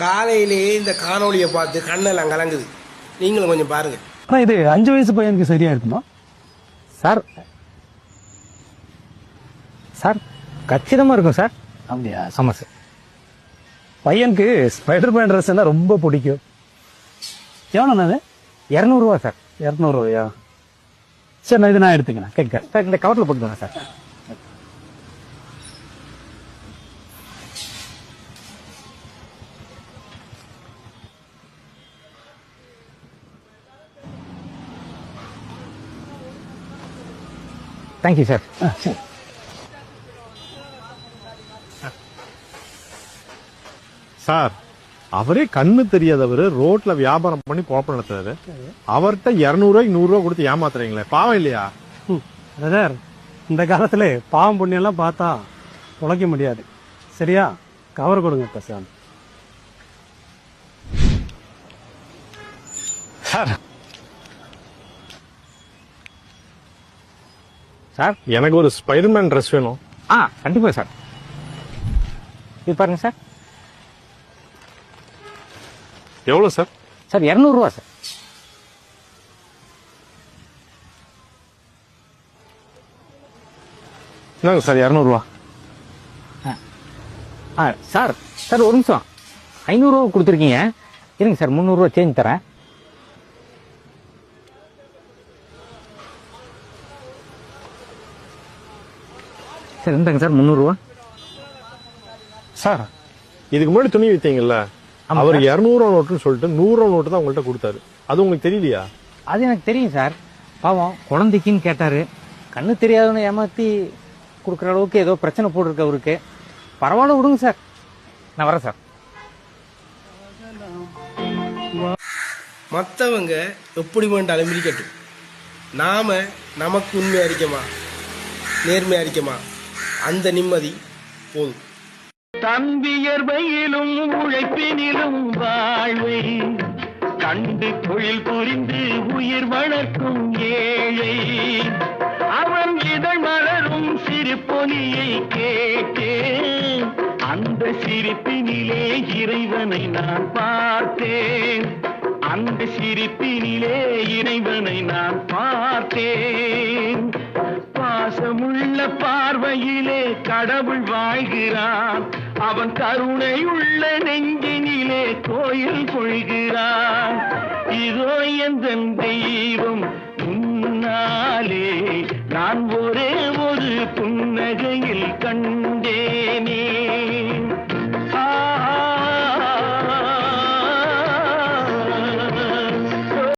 காலையிலேயே இந்த காணொலியை பார்த்து கண்ணெல்லாம் கலங்குது. நீங்களும் கொஞ்சம் பாருங்க. இது 5 வயசு பையனுக்கு சரியா இருக்குமா சார்? சார் கச்சிதமா இருக்கும் சார். அப்படியா? ஆமா சார். பையனுக்கு ஸ்பைடர் மேன் ட்ரெஸ் ரொம்ப பிடிக்கும். எவ்வளோ அது? 200 ரூபா சார். 200 ரூபாயா? சரி, நான் இது நான் எடுத்துக்கிறேன். கேட்க சார் இந்த கவர்ல போட்டுக்கோங்க சார். Thank you sir. சரி. சார், அவரே கண்ணு தெரியாதவரு ரோட்ல வியாபாரம் பண்ணி குழப்பம் நடத்துறாரு. அவர்கிட்ட 200 ரூபாய்க்கு 100 ரூபாய் கொடுத்து ஏமாத்துறீங்களே, பாவம் இல்லையா? பிரதர், இந்த காலத்துல பாவம் புண்ணியம் எல்லாம் பார்த்தா உழைக்க முடியாது. சரியா? கவர் கொடுங்க பேசாம. சார் சார் எனக்கு ஒரு ஸ்பைடர்மேன் ட்ரெஸ் வேணும். கண்டிப்பா சார். இது பாருங்க சார். எவ்வளவு சார்? சார் 200 ரூபா சார். என்னங்க சார் 200 ரூபா? சார் சார் ஒரு நிமிஷம். 500 ரூபா கொடுத்துருக்கீங்க. இருங்க சார், 300 ரூபா சேஞ்ச் தரேன். சார் இந்தாங்க சார் 300 ரூபா. சார், இதுக்கு முன்னாடி துணி வித்தீங்கல்ல, அவர் 200 ரூபா நோட்டுன்னு சொல்லிட்டு 100 ரூபா நோட்டு தான் உங்கள்கிட்ட கொடுத்தாரு. அது உங்களுக்கு தெரியலையா? அது எனக்கு தெரியும் சார். பாவம் குழந்தைக்குன்னு கேட்டாரு. கண்ணு தெரியாதவனை ஏமாத்தி கொடுக்குற அளவுக்கு ஏதோ பிரச்சனை போட்டிருக்கு அவருக்கு. பரவாயில்ல, விடுங்க சார். நான் வரேன் சார். மற்றவங்க எப்படி வேண்டாலும் இருக்கட்டும், நாம நமக்கு உண்மை அறிக்கமா நேர்மை அறிக்கமா அந்த நிம்மதி போதும். தன் வியர்வையிலும் உழைப்பினிலும் வாழ்வை கண்டு தொழில் புரிந்து உயிர் வளர்க்கும் ஏழை அவன் இதழ் மலரும் சிறு பொலியை கேட்டேன். அந்த சிரிப்பினிலே இறைவனை நான் பார்த்தேன். அந்த சிரிப்பினிலே இறைவனை நான் பார்த்தேன். பாசமுள்ள பார்வையிலே கடவுள் வாழ்கிறான். அவன் கருணையுள்ள நெஞ்சினிலே கோயில் கொள்கிறான். இதோ எந்த தெய்வம் முன்னாலே நான் ஒரே ஒரு புன்னகையில் கண்டேனே.